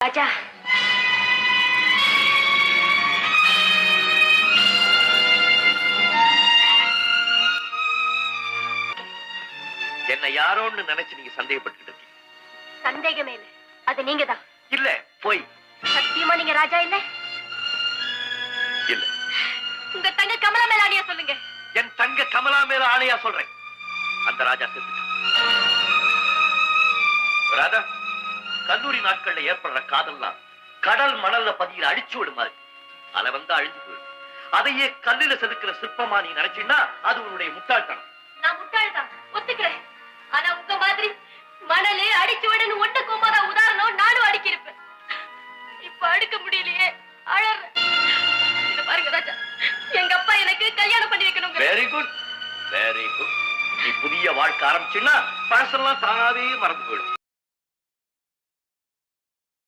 ராஜா, என்ன யாரோன்னு நினைச்சு நீங்க சந்தேகப்பட்டு இருக்கீங்க. சந்தேகமே இல்ல, அது நீங்க தான். இல்ல, போய். சத்தியமா நீங்க ராஜா இல்ல? இல்ல. உங்க தங்க கமலா மேல ஆணையா சொல்லுங்க. என் தங்க கமலா மேல ஆணையா சொல்றேன். அந்த ராஜா செத்துட்டான். ராதா, கல்லூரி நாட்கள்ல ஏற்படுற காதல்லாம் கடல் மணல்ல பதியில அடிச்சு விடும் மாதிரி அலை வந்து அழிஞ்சு போயிடும். அதையே கல்லுல செதுக்கிற சிற்பமா நீ நினைச்சீன்னா அது உன்னுடைய முட்டாள்தனம். நான் முட்டாள்தான் ஒத்துக்கிறேன். ஆனா உங்க மாதிரி மணலே அடிச்சு விடுன்னு ஒண்ணுக்கு ஒன்பதா உதாரணம் நானும் அடிக்கிருப்பேன். இப்ப அடுக்க முடியலையே, அழறேன். இத பாருங்க ராஜா, எங்க அப்பா எனக்கு கல்யாணம் பண்ணி வைக்கணும். Very good, very good. நீ புதிய வாழ்க்கை ஆரம்பிச்சுன்னா பழசெல்லாம் தானாவே மறந்து போயிடும்.